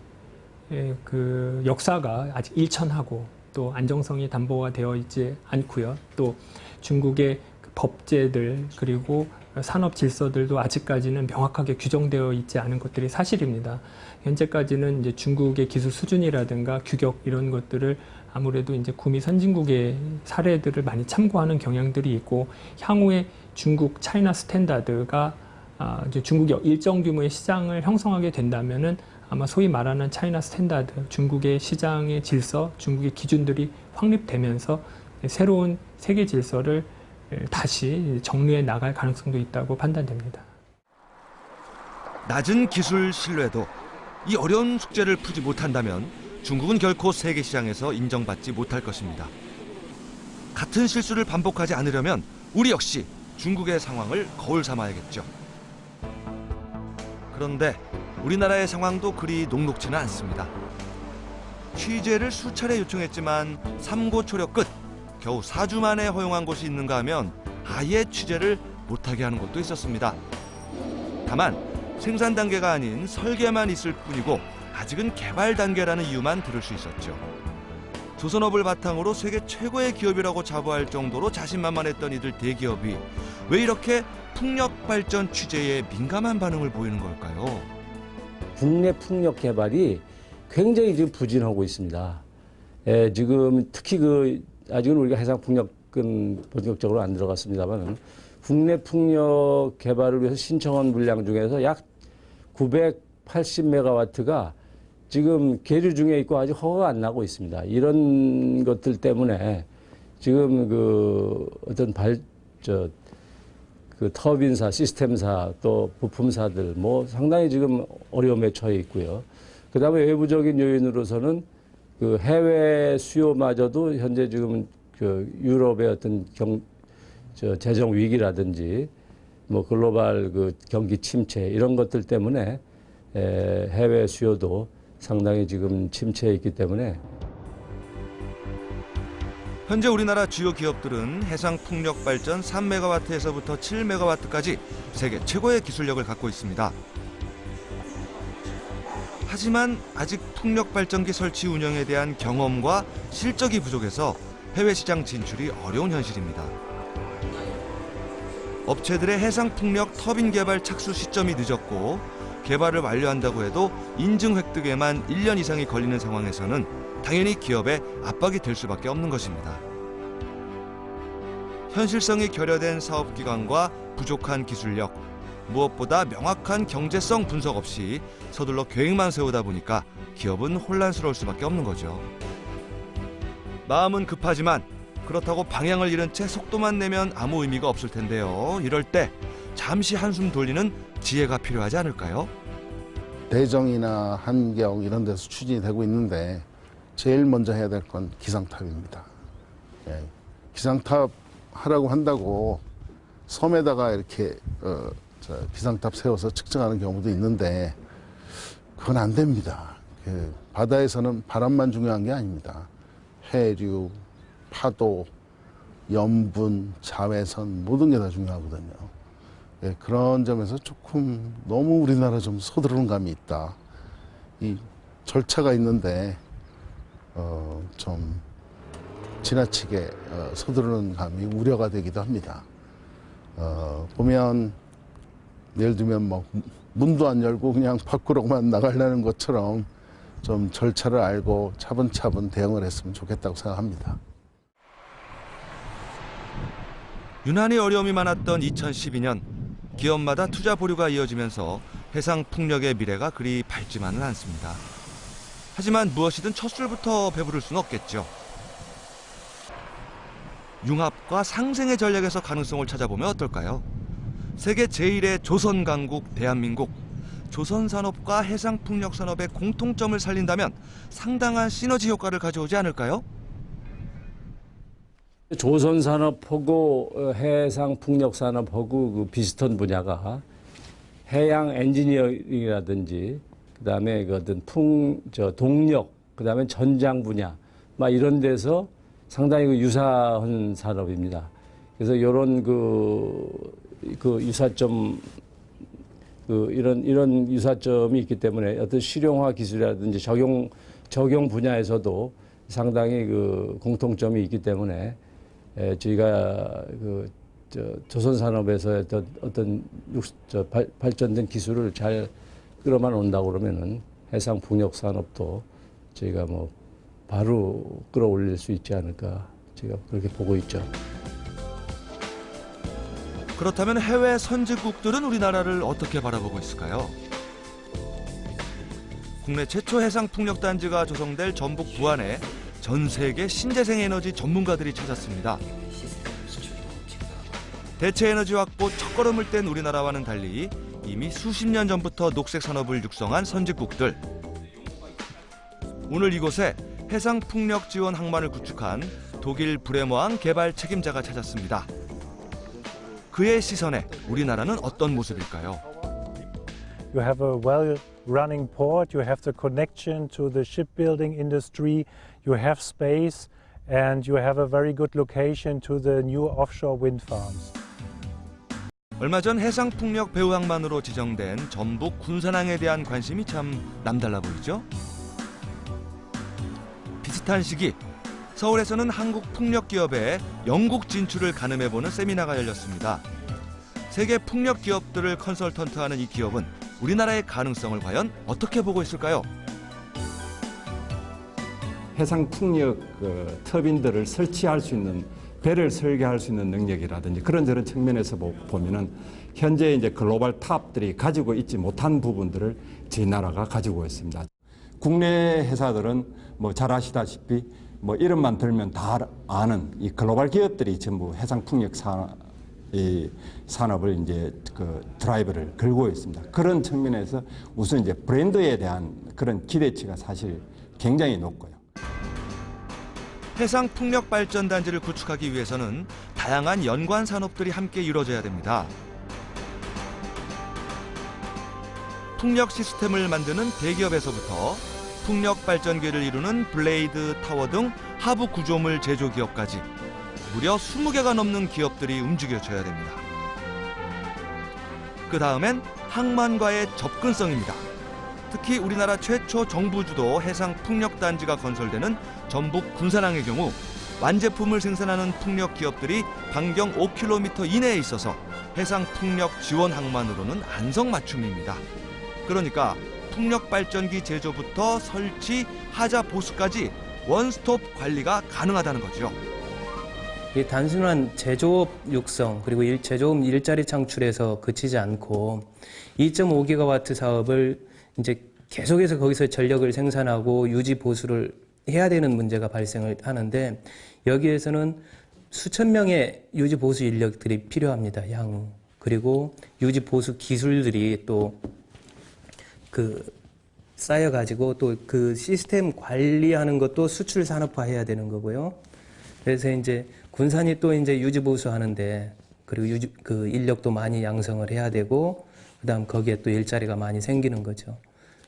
그 역사가 아직 일천하고 또 안정성이 담보가 되어 있지 않고요. 또 중국의 법제들 그리고 산업 질서들도 아직까지는 명확하게 규정되어 있지 않은 것들이 사실입니다. 현재까지는 이제 중국의 기술 수준이라든가 규격 이런 것들을 아무래도 이제 구미 선진국의 사례들을 많이 참고하는 경향들이 있고 향후에 중국 차이나 스탠다드가 이제 중국이 일정 규모의 시장을 형성하게 된다면은 아마 소위 말하는 차이나 스탠다드, 중국의 시장의 질서, 중국의 기준들이 확립되면서 새로운 세계 질서를 다시 정리해 나갈 가능성도 있다고 판단됩니다. 낮은 기술 신뢰도, 이 어려운 숙제를 풀지 못한다면 중국은 결코 세계 시장에서 인정받지 못할 것입니다. 같은 실수를 반복하지 않으려면 우리 역시 중국의 상황을 거울 삼아야겠죠. 그런데 우리나라의 상황도 그리 녹록지는 않습니다. 취재를 수차례 요청했지만 삼고초려 끝 겨우 4주 만에 허용한 곳이 있는가 하면 아예 취재를 못하게 하는 곳도 있었습니다. 다만 생산 단계가 아닌 설계만 있을 뿐이고 아직은 개발 단계라는 이유만 들을 수 있었죠. 조선업을 바탕으로 세계 최고의 기업이라고 자부할 정도로 자신만만했던 이들 대기업이 왜 이렇게 풍력 발전 취재에 민감한 반응을 보이는 걸까요? 국내 풍력 개발이 굉장히 지금 부진하고 있습니다. 지금 특히 아직은 우리가 해상 풍력은 본격적으로 안 들어갔습니다만 국내 풍력 개발을 위해서 신청한 물량 중에서 약 980메가와트가 지금 계류 중에 있고 아직 허가가 안 나고 있습니다. 이런 것들 때문에 지금 어떤 터빈사, 시스템사 또 부품사들 상당히 지금 어려움에 처해 있고요. 그다음에 외부적인 요인으로서는 해외 수요마저도 현재 지금 유럽의 어떤 재정 위기라든지 글로벌 경기 침체 이런 것들 때문에 해외 수요도 상당히 지금 침체해 있기 때문에 현재 우리나라 주요 기업들은 해상 풍력 발전 3메가와트에서부터 7메가와트까지 세계 최고의 기술력을 갖고 있습니다. 하지만 아직 풍력 발전기 설치 운영에 대한 경험과 실적이 부족해서 해외 시장 진출이 어려운 현실입니다. 업체들의 해상 풍력 터빈 개발 착수 시점이 늦었고 개발을 완료한다고 해도 인증 획득에만 1년 이상이 걸리는 상황에서는 당연히 기업에 압박이 될 수밖에 없는 것입니다. 현실성이 결여된 사업 기간과 부족한 기술력, 무엇보다 명확한 경제성 분석 없이 서둘러 계획만 세우다 보니까 기업은 혼란스러울 수밖에 없는 거죠. 마음은 급하지만 그렇다고 방향을 잃은 채 속도만 내면 아무 의미가 없을 텐데요. 이럴 때 잠시 한숨 돌리는 지혜가 필요하지 않을까요? 대정이나 한경 이런 데서 추진이 되고 있는데 제일 먼저 해야 될 건 기상탑입니다. 기상탑 하라고 한다고 섬에다가 이렇게 기상탑 세워서 측정하는 경우도 있는데 그건 안 됩니다. 바다에서는 바람만 중요한 게 아닙니다. 해류, 파도, 염분, 자외선 모든 게 다 중요하거든요. 그런 점에서 조금 너무 우리나라 좀 서두르는 감이 있다. 이 절차가 있는데 좀 지나치게 서두르는 감이 우려가 되기도 합니다. 보면 예를 들면 문도 안 열고 그냥 밖으로만 나가려는 것처럼 좀 절차를 알고 차분차분 대응을 했으면 좋겠다고 생각합니다. 유난히 어려움이 많았던 2012년 기업마다 투자 보류가 이어지면서 해상 풍력의 미래가 그리 밝지만은 않습니다. 하지만 무엇이든 첫 술부터 배부를 수는 없겠죠. 융합과 상생의 전략에서 가능성을 찾아보면 어떨까요? 세계 제1의 조선 강국 대한민국. 조선 산업과 해상 풍력 산업의 공통점을 살린다면 상당한 시너지 효과를 가져오지 않을까요? 조선 산업하고 해상 풍력 산업하고 비슷한 분야가 해양 엔지니어링이라든지 그다음에 어떤 동력, 그다음에 전장 분야 이런 데서 상당히 유사한 산업입니다. 그래서 이런 유사점 이런 유사점이 있기 때문에 어떤 실용화 기술이라든지 적용 분야에서도 상당히 공통점이 있기 때문에 저희가 조선 산업에서 어떤 발전된 기술을 잘 끌어만 온다고 그러면은 해상 풍력 산업도 저희가 바로 끌어올릴 수 있지 않을까 제가 그렇게 보고 있죠. 그렇다면 해외 선진국들은 우리나라를 어떻게 바라보고 있을까요? 국내 최초 해상 풍력 단지가 조성될 전북 부안에 전 세계 신재생 에너지 전문가들이 찾았습니다. 대체 에너지 확보 첫걸음을 뗀 우리나라와는 달리 이미 수십 년 전부터 녹색 산업을 육성한 선진국들. 오늘 이곳에 해상 풍력 지원 항만을 구축한 독일 브레머항 개발 책임자가 찾았습니다. 그의 시선에 우리나라는 어떤 모습일까요? You have a well-running port, you have the connection to the shipbuilding industry, you have space, and you have a very good location to the new offshore wind farms. 얼마 전 해상풍력 배후항만으로 지정된 전북 군산항에 대한 관심이 참 남달라 보이죠? 비슷한 시기 서울에서는 한국 풍력 기업의 영국 진출을 가늠해보는 세미나가 열렸습니다. 세계 풍력 기업들을 컨설턴트하는 이 기업은 우리나라의 가능성을 과연 어떻게 보고 있을까요? 해상풍력 터빈들을 설치할 수 있는 배를 설계할 수 있는 능력이라든지 그런저런 측면에서 보면은 현재 이제 글로벌 탑들이 가지고 있지 못한 부분들을 저희 나라가 가지고 있습니다. 국내 회사들은 뭐 잘 아시다시피 뭐 이름만 들면 다 아는 이 글로벌 기업들이 전부 해상풍력 산업을 이제 그 드라이브를 걸고 있습니다. 그런 측면에서 우선 이제 브랜드에 대한 그런 기대치가 사실 굉장히 높고요. 해상풍력발전단지를 구축하기 위해서는 다양한 연관 산업들이 함께 이루어져야 됩니다. 풍력 시스템을 만드는 대기업에서부터 풍력발전기를 이루는 블레이드, 타워 등 하부 구조물 제조기업까지 무려 20개가 넘는 기업들이 움직여줘야 됩니다. 그 다음엔 항만과의 접근성입니다. 특히 우리나라 최초 정부 주도 해상풍력단지가 건설되는 전북 군산항의 경우 완제품을 생산하는 풍력 기업들이 반경 5km 이내에 있어서 해상풍력 지원 항만으로는 안성맞춤입니다. 그러니까 풍력발전기 제조부터 설치, 하자 보수까지 원스톱 관리가 가능하다는 거죠. 이 단순한 제조업 육성 그리고 제조업 일자리 창출에서 그치지 않고 2.5기가와트 사업을 이제 계속해서 거기서 전력을 생산하고 유지 보수를 해야 되는 문제가 발생을 하는데 여기에서는 수천 명의 유지 보수 인력들이 필요합니다. 향후. 그리고 유지 보수 기술들이 또 쌓여가지고 또 그 시스템 관리하는 것도 수출 산업화해야 되는 거고요. 그래서 이제 군산이 또 이제 유지 보수하는데 그리고 그 인력도 많이 양성을 해야 되고 그다음 거기에 또 일자리가 많이 생기는 거죠.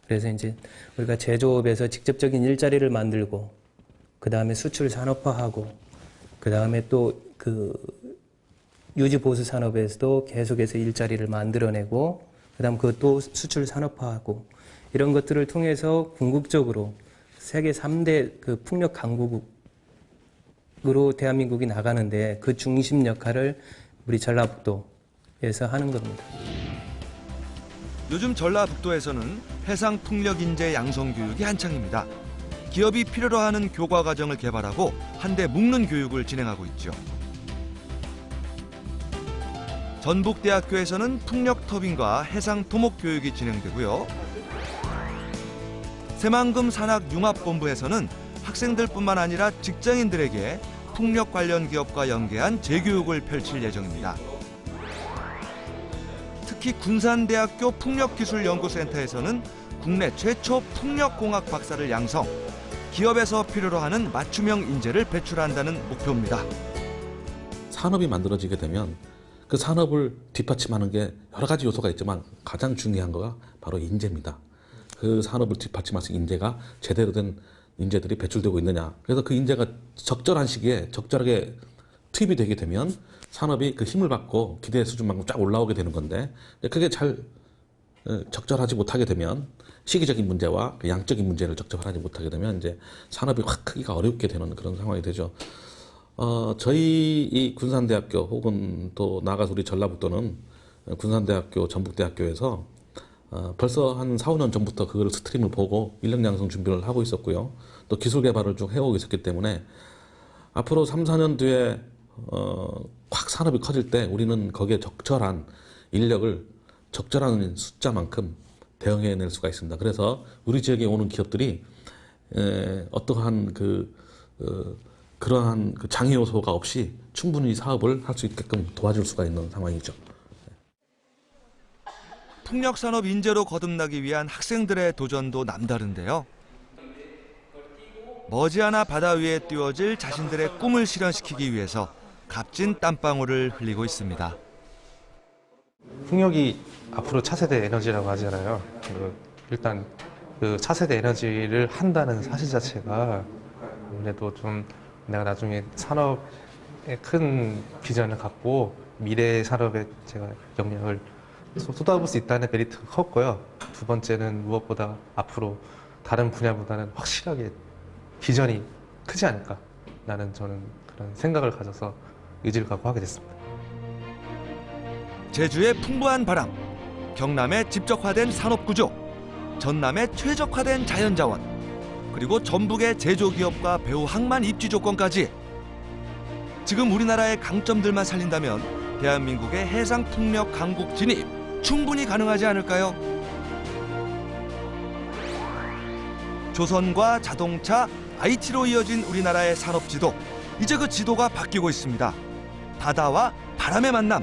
그래서 이제 우리가 제조업에서 직접적인 일자리를 만들고 그다음에 수출 산업화하고 그다음에 또 그 유지 보수 산업에서도 계속해서 일자리를 만들어내고 그다음 그것도 수출 산업화하고 이런 것들을 통해서 궁극적으로 세계 3대 그 풍력 강국으로 대한민국이 나가는데 그 중심 역할을 우리 전라북도에서 하는 겁니다. 요즘 전라북도에서는 해상풍력 인재 양성 교육이 한창입니다. 기업이 필요로 하는 교과 과정을 개발하고 한데 묶는 교육을 진행하고 있죠. 전북대학교에서는 풍력 터빈과 해상 토목 교육이 진행되고요. 새만금 산학융합본부에서는 학생들뿐만 아니라 직장인들에게 풍력 관련 기업과 연계한 재교육을 펼칠 예정입니다. 특히 군산대학교 풍력기술연구센터에서는 국내 최초 풍력공학 박사를 양성, 기업에서 필요로 하는 맞춤형 인재를 배출한다는 목표입니다. 산업이 만들어지게 되면 그 산업을 뒷받침하는 게 여러 가지 요소가 있지만 가장 중요한 거가 바로 인재입니다. 그 산업을 뒷받침할 수 있는 인재가 제대로 된 인재들이 배출되고 있느냐. 그래서 그 인재가 적절한 시기에 적절하게 투입이 되게 되면 산업이 그 힘을 받고 기대 수준만큼 쫙 올라오게 되는 건데 그게 잘 적절하지 못하게 되면 시기적인 문제와 그 양적인 문제를 적절하지 못하게 되면 이제 산업이 확 크기가 어렵게 되는 그런 상황이 되죠. 저희 이 군산대학교 혹은 또 나아가서 우리 전라북도는 군산대학교, 전북대학교에서 벌써 한 4, 5년 전부터 그걸 스트림을 보고 인력 양성 준비를 하고 있었고요. 또 기술 개발을 쭉 해오고 있었기 때문에 앞으로 3, 4년 뒤에 확 산업이 커질 때 우리는 거기에 적절한 인력을 적절한 숫자만큼 대응해낼 수가 있습니다. 그래서 우리 지역에 오는 기업들이 어떠한 그러한 장애 요소가 없이 충분히 사업을 할 수 있게끔 도와줄 수가 있는 상황이죠. 풍력산업 인재로 거듭나기 위한 학생들의 도전도 남다른데요. 머지않아 바다 위에 띄워질 자신들의 꿈을 실현시키기 위해서 값진 땀방울을 흘리고 있습니다. 풍력이 앞으로 차세대 에너지라고 하잖아요. 일단 그 차세대 에너지를 한다는 사실 자체가 아무래도 좀 내가 나중에 산업에 큰 비전을 갖고 미래 산업에 제가 영향을 쏟아부을 수 있다는 메리트가 컸고요. 두 번째는 무엇보다 앞으로 다른 분야보다는 확실하게 비전이 크지 않을까 라는 저는 그런 생각을 가져서 의지를 갖고 하게 됐습니다. 제주의 풍부한 바람, 경남의 집적화된 산업구조, 전남의 최적화된 자연자원, 그리고 전북의 제조기업과 배우 항만 입지 조건까지 지금 우리나라의 강점들만 살린다면 대한민국의 해상풍력 강국 진입 충분히 가능하지 않을까요? 조선과 자동차, IT로 이어진 우리나라의 산업지도, 이제 그 지도가 바뀌고 있습니다. 바다와 바람의 만남,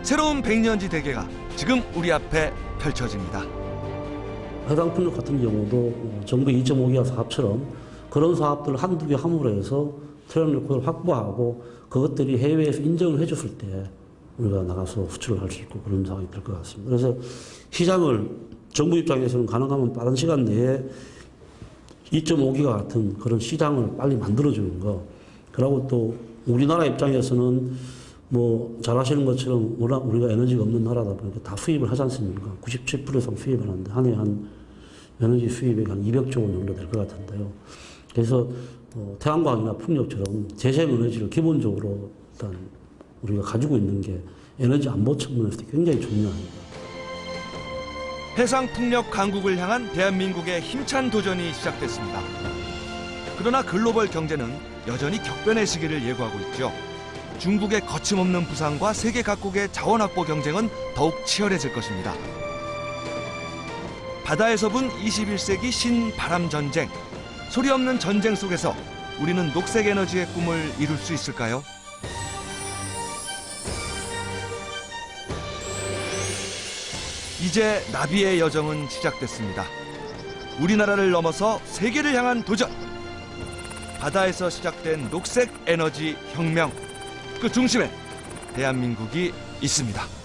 새로운 백년지 대계가 지금 우리 앞에 펼쳐집니다. 해상풍력 같은 경우도 정부 2.5기가 사업처럼 그런 사업들을 한두 개 함으로 해서 트랙 레코드를 확보하고 그것들이 해외에서 인정을 해줬을 때 우리가 나가서 수출을 할 수 있고 그런 상황이 될 것 같습니다. 그래서 시장을 정부 입장에서는 가능하면 빠른 시간 내에 2.5기가 같은 그런 시장을 빨리 만들어주는 거. 그리고 또 우리나라 입장에서는 뭐 잘 아시는 것처럼 우리가 에너지가 없는 나라다 보니까 다 수입을 하지 않습니까? 97% 이상 수입을 하는데 한 해 한 에너지 수입이 한 200조 원 정도 될 것 같은데요. 그래서 태양광이나 풍력처럼 재생 에너지를 기본적으로 일단 우리가 가지고 있는 게 에너지 안보 측면에서 굉장히 중요합니다. 해상풍력 강국을 향한 대한민국의 힘찬 도전이 시작됐습니다. 그러나 글로벌 경제는 여전히 격변의 시기를 예고하고 있죠. 중국의 거침없는 부상과 세계 각국의 자원 확보 경쟁은 더욱 치열해질 것입니다. 바다에서 분 21세기 신바람 전쟁. 소리 없는 전쟁 속에서 우리는 녹색 에너지의 꿈을 이룰 수 있을까요? 이제 나비의 여정은 시작됐습니다. 우리나라를 넘어서 세계를 향한 도전. 바다에서 시작된 녹색 에너지 혁명. 그 중심에 대한민국이 있습니다.